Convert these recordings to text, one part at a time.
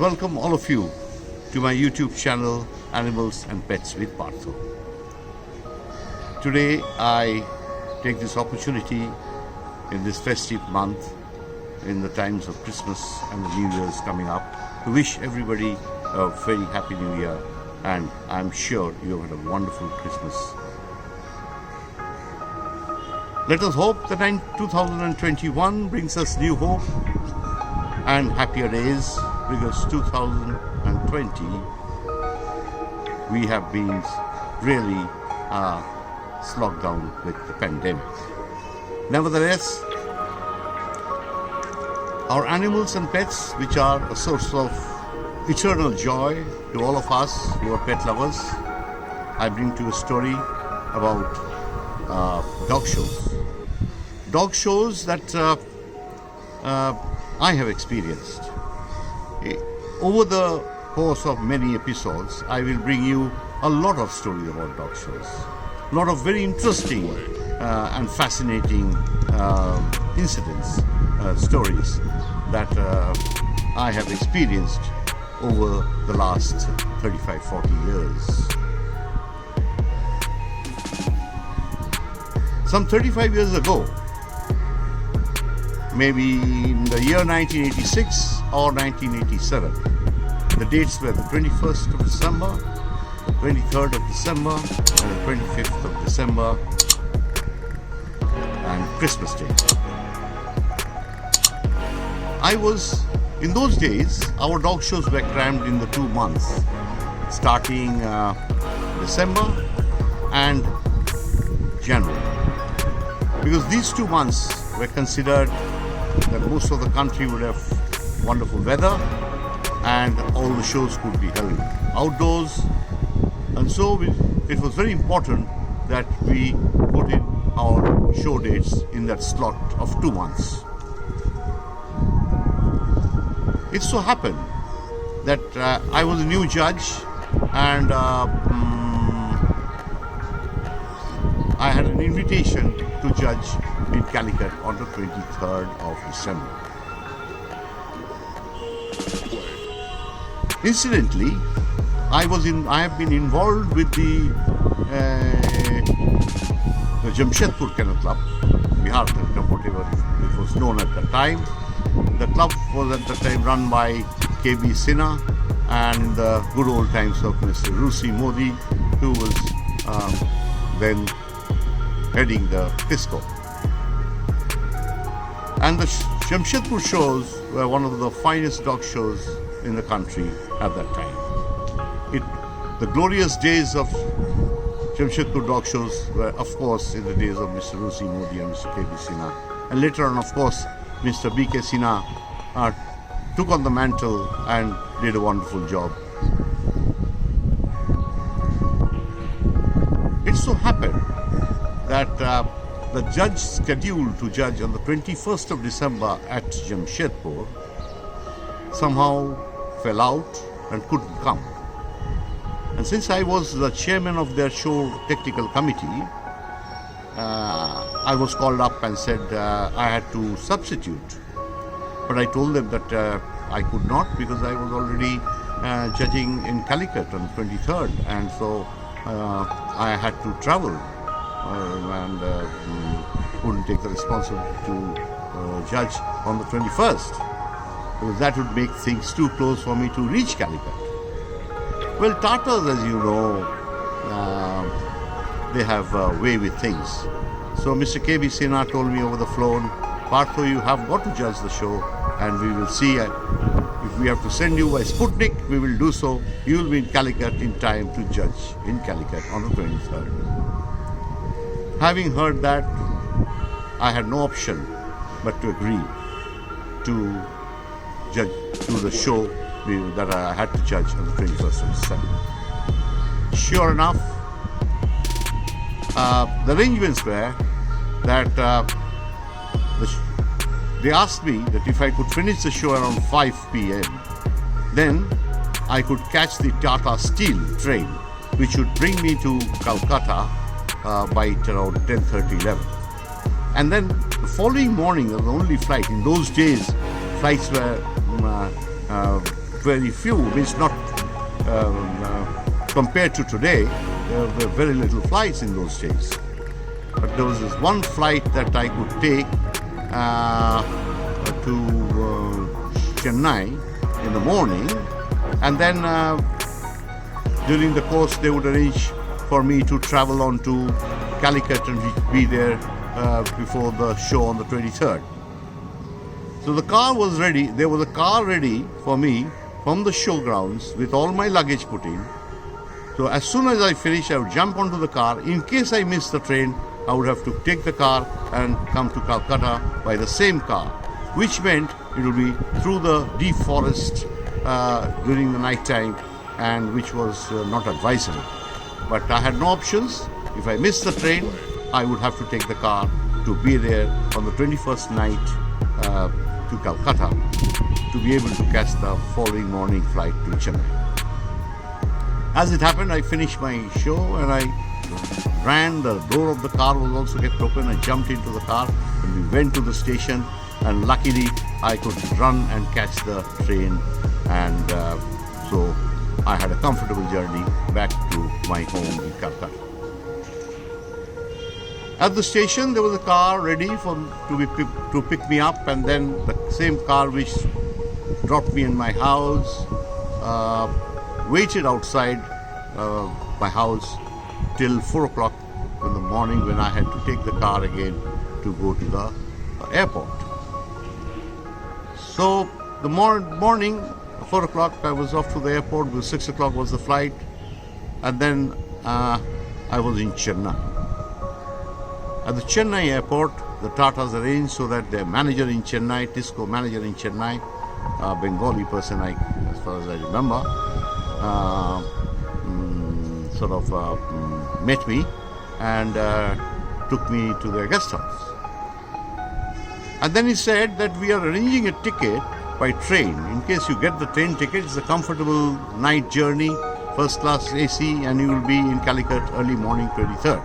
welcome all of you to my YouTube channel, Animals and Pets with Partha. Today I take this opportunity in this festive month, in the times of Christmas and the New Year's coming up, to wish everybody a very happy New Year, and I'm sure you have had a wonderful Christmas. Let us hope that 2021 brings us new hope and happier days, because 2020 we have been really slogged down with the pandemic. Nevertheless, our animals and pets, which are a source of eternal joy to all of us who are pet lovers, I bring to you a story about dog shows. Dog shows that I have experienced. Over the course of many episodes, I will bring you a lot of stories about dog shows. A lot of very interesting and fascinating incidents, stories that I have experienced over the last 35-40 years. Some 35 years ago, maybe in the year 1986 or 1987. The dates were the 21st of December, 23rd of December, and the 25th of December, and Christmas Day. In those days, our dog shows were crammed in the 2 months, starting December and January. Because these 2 months were considered that most of the country would have wonderful weather and all the shows could be held outdoors, and so it was very important that we put in our show dates in that slot of 2 months. It so happened that I was a new judge, and I had an invitation to judge in Calicut on the 23rd of December. Incidentally, I have been involved with the Jamshedpur Kennel Club, Bihar Kennel Club, whatever it was known at the time. The club was at the time run by KB Sinha, and the good old times of Mr. Rusi Modi, who was then heading the FISCO. And the Jamshedpur shows were one of the finest dog shows in the country at that time. The glorious days of Jamshedpur dog shows were, of course, in the days of Mr. Rusi Modi and Mr. KB Sinha. And later on, of course, Mr. BK Sinha took on the mantle and did a wonderful job. It so happened that the judge scheduled to judge on the 21st of December at Jamshedpur somehow fell out and couldn't come. And since I was the chairman of their show technical committee, I was called up and said I had to substitute. But I told them that I could not, because I was already judging in Calicut on the 23rd, and so I had to travel and couldn't take the responsibility to judge on the 21st, because that would make things too close for me to reach Calicut. Well, Tatars, as you know, they have a way with things. So Mr. KB Sinha told me over the phone, Partha, you have got to judge the show, and we will see. If we have to send you a Sputnik, we will do so. You will be in Calicut in time to judge in Calicut on the 23rd. Having heard that, I had no option but to agree to judge to the show that I had to judge on the 21st of December. Sure enough, the arrangements were that they asked me that if I could finish the show around 5 p.m., then I could catch the Tata Steel train, which would bring me to Calcutta by around 10:30, 11. And then the following morning, the only flight. In those days, flights were very few. Means not compared to today. There were very little flights in those days. But there was this one flight that I could take to Chennai in the morning, and then during the course they would arrange for me to travel on to Calicut and be there before the show on the 23rd. So the car was ready. There was a car ready for me from the showgrounds with all my luggage put in. So as soon as I finished, I would jump onto the car. In case I missed the train, I would have to take the car and come to Calcutta by the same car, which meant it would be through the deep forest during the night time, and which was not advisable. But I had no options. If I missed the train, I would have to take the car to be there on the 21st night to Calcutta to be able to catch the following morning flight to Chennai. As it happened, I finished my show and I ran. The door of the car was also kept open. I jumped into the car and we went to the station, and luckily I could run and catch the train, and so I had a comfortable journey back to my home in Calcutta. At the station there was a car ready to pick me up, and then the same car which dropped me in my house waited outside my house till 4 o'clock in the morning, when I had to take the car again to go to the airport. So the morning, 4 o'clock, I was off to the airport, because 6 o'clock was the flight, and then I was in Chennai. At the Chennai airport, the Tatas arranged so that their manager in Chennai, Tisco manager in Chennai, a Bengali person, as far as I remember, met me and took me to their guest house. And then he said that we are arranging a ticket by train. In case you get the train ticket, it's a comfortable night journey, first class AC, and you will be in Calicut early morning 23rd.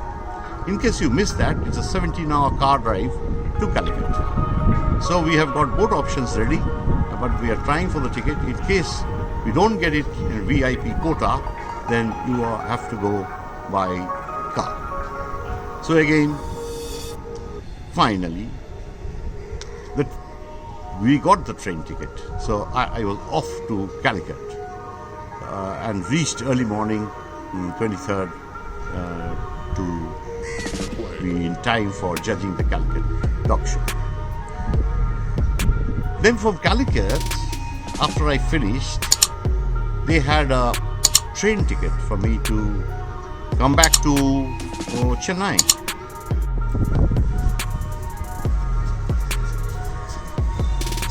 In case you miss that, it's a 17-hour car drive to Calicut. So we have got both options ready, but we are trying for the ticket. In case we don't get it in VIP quota, then you have to go by car. So again, finally, we got the train ticket. So I was off to Calicut and reached early morning 23rd to be in time for judging the Calicut dog show. Then from Calicut, after I finished, they had a train ticket for me to come back to Chennai.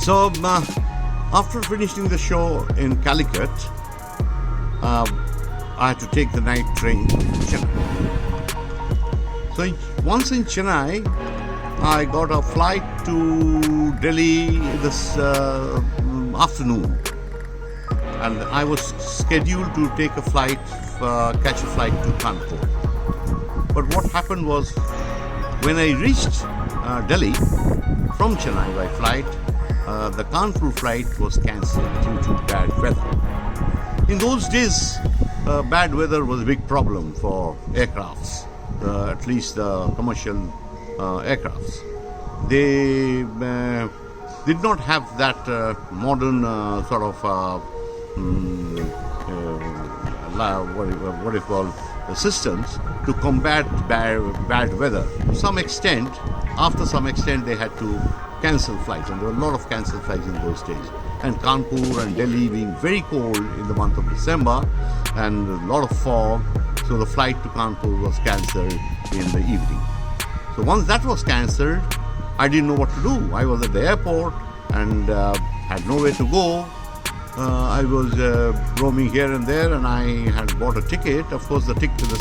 So after finishing the show in Calicut, I had to take the night train to Chennai. So once in Chennai, I got a flight to Delhi this afternoon, and I was scheduled to take a flight, catch a flight to Kanpur. But what happened was, when I reached Delhi from Chennai by flight, the Kanpur flight was cancelled due to bad weather. In those days, bad weather was a big problem for aircrafts, at least the commercial aircrafts. They did not have that modern systems to combat bad weather. To some extent, after some extent, they had to cancel flights, and there were a lot of cancelled flights in those days. And Kanpur and Delhi being very cold in the month of December and a lot of fog, so the flight to Kanpur was cancelled in the evening. So once that was cancelled, I didn't know what to do. I was at the airport and had nowhere to go. I was roaming here and there, and I had bought a ticket. Of course, the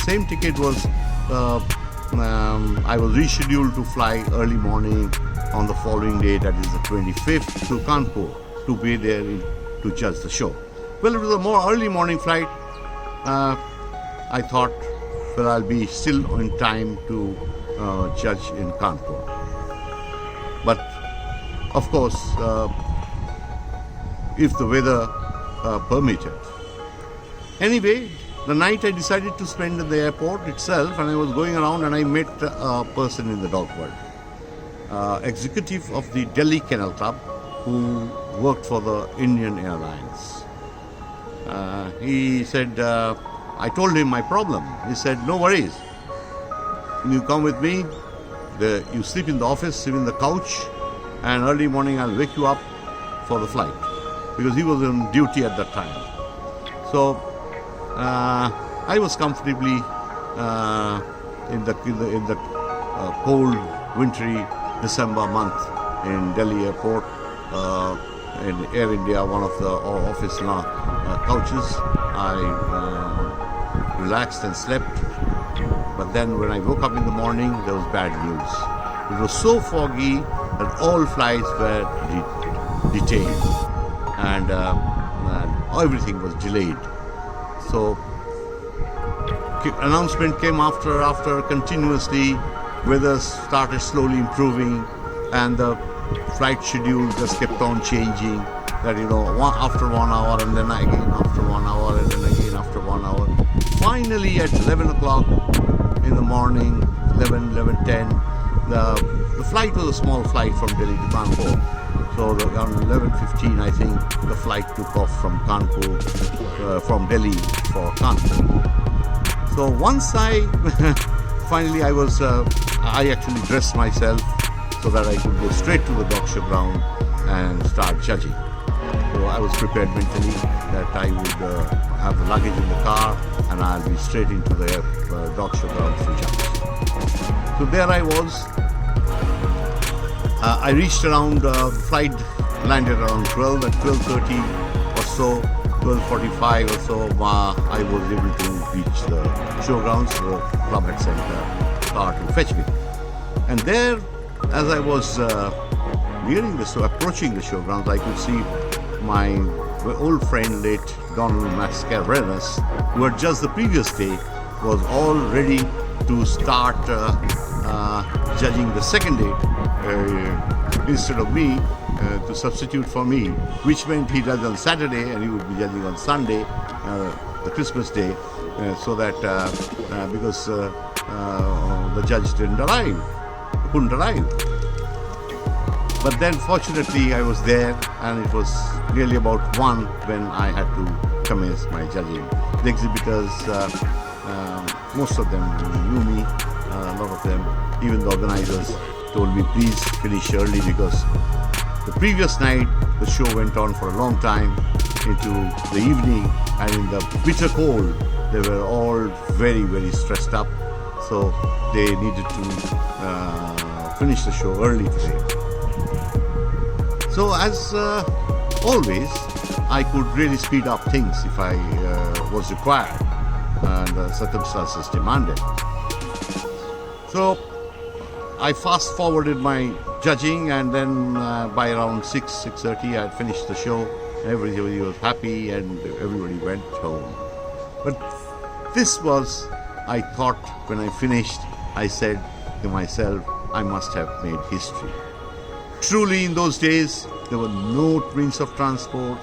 same ticket was, I was rescheduled to fly early morning on the following day, that is the 25th, to Kanpur to be there to judge the show. Well, it was a more early morning flight. I thought, well, I'll be still in time to judge in Kanpur. But of course, if the weather permitted. Anyway, the night I decided to spend at the airport itself, and I was going around and I met a person in the dog world, executive of the Delhi Kennel Club, who worked for the Indian Airlines. He said, I told him my problem. He said, no worries. You come with me, you sleep in the office, sleep in the couch, and early morning I'll wake you up for the flight. Because he was on duty at that time. So I was comfortably in the cold, wintry December month in Delhi airport, in Air India, one of the office couches. I relaxed and slept. But then when I woke up in the morning, there was bad news. It was so foggy that all flights were detained, and everything was delayed. So announcement came after continuously. Weather started slowly improving, and the flight schedule just kept on changing. That after 1 hour, and then again after 1 hour, and then again after 1 hour. Finally, at 11 o'clock in the morning, 11:10, the flight was a small flight from Delhi to Kanpur. So around 11:15, I think, the flight took off from Kanpur, from Delhi for Kanpur. So once finally I actually dressed myself so that I could go straight to the dog show ground and start judging. So I was prepared mentally that I would have the luggage in the car and I'll be straight into the dog show ground to judge. So there I was. I reached around, flight landed around 12, at 12:30 or so, 12:45 or so, I was able to reach the showgrounds. The club had sent a car to fetch me. And there, as I was approaching the showgrounds, I could see my old friend, late Donald Mascarenas, who had just the previous day was all ready to start judging the second day instead of me, to substitute for me, which meant he does on Saturday and he would be judging on Sunday, the Christmas day, so that because the judge couldn't arrive. But then fortunately I was there, and it was nearly about 1 when I had to commence my judging. The exhibitors, most of them knew me, a lot of them, even the organizers told me please finish early, because the previous night the show went on for a long time into the evening, and in the bitter cold they were all very, very stressed up, so they needed to finish the show early today. So as always, I could really speed up things if I was required and circumstances demanded. So I fast forwarded my judging, and then by around 6:30 I had finished the show. Everybody was happy and everybody went home. But this was, I thought when I finished, I said to myself, I must have made history. Truly, in those days, there were no means of transport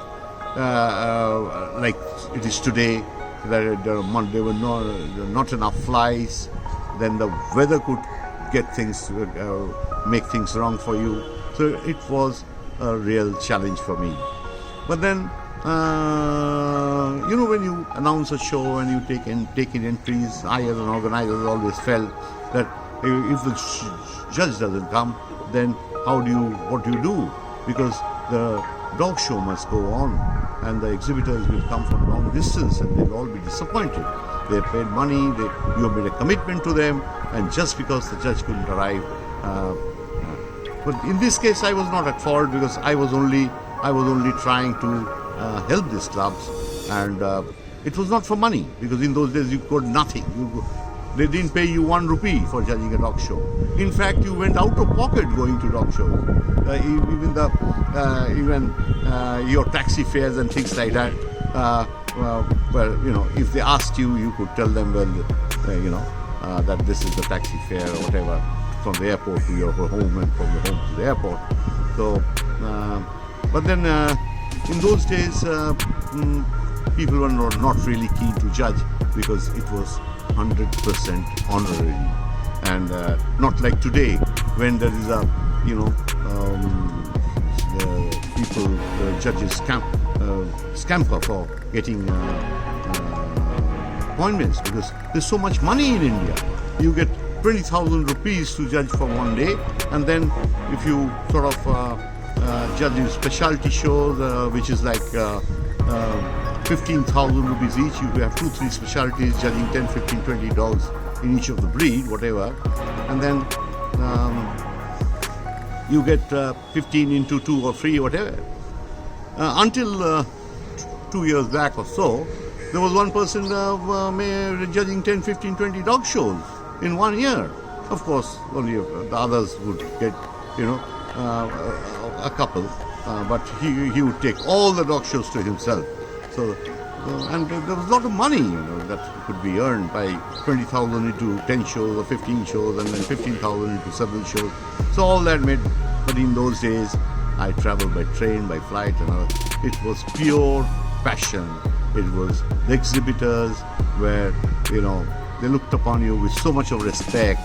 like it is today. There were not enough flights. Then the weather could get things, make things wrong for you. So it was a real challenge for me. But then, when you announce a show and you take in entries, I as an organizer always felt that if the judge doesn't come, then what do you do? Because the dog show must go on, and the exhibitors will come from long distance and they'll all be disappointed. They paid money, you have made a commitment to them, and just because the judge couldn't arrive. But in this case I was not at fault, because I was only trying to help these clubs, and it was not for money, because in those days you got nothing. They didn't pay you 1 rupee for judging a dog show. In fact, you went out of pocket going to dog shows. Even your taxi fares and things like that. If they asked you, you could tell them, that this is the taxi fare or whatever, from the airport to your home and from your home to the airport. So, but then in those days, people were not really keen to judge because it was 100% honorary, and not like today when there is a, the judges scamper for getting appointments, because there's so much money in India. You get 20,000 rupees to judge for one day, and then if you sort of judge in specialty shows, which is like 15,000 rupees each, you have 2-3 specialties judging 10, 15, 20 dogs in each of the breed, whatever, and then you get 15 into 2 or 3, whatever. Until 2 years back or so, there was one person judging 10, 15, 20 dog shows in 1 year. Of course, only the others would get, a couple, but he would take all the dog shows to himself. So, and there was a lot of money, that could be earned by 20,000 into 10 shows or 15 shows, and then 15,000 into 7 shows. So all that made, but in those days, I traveled by train, by flight, and all. It was pure passion. It was the exhibitors where, they looked upon you with so much of respect.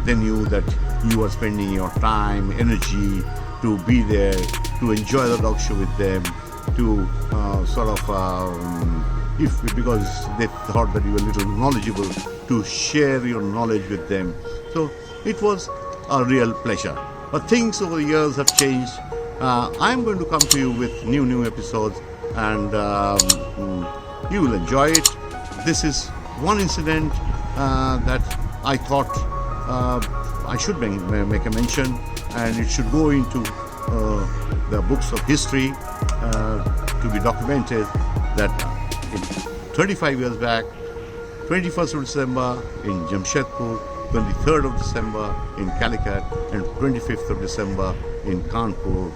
They knew that you were spending your time, energy to be there, to enjoy the dog show with them, to because they thought that you were a little knowledgeable, to share your knowledge with them. So it was a real pleasure. But things over the years have changed. I'm going to come to you with new episodes, and you will enjoy it. This is one incident that I thought I should make a mention, and it should go into the books of history to be documented, that in 35 years back, 21st of December in Jamshedpur, 23rd of December in Calicut, and 25th of December in Kanpur,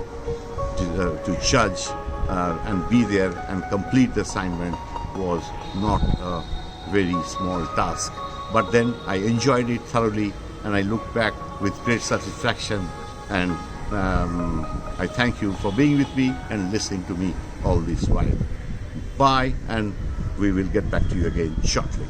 to judge and be there and complete the assignment was not a very small task. But then I enjoyed it thoroughly, and I look back with great satisfaction, and I thank you for being with me and listening to me all this while. Bye, and we will get back to you again shortly.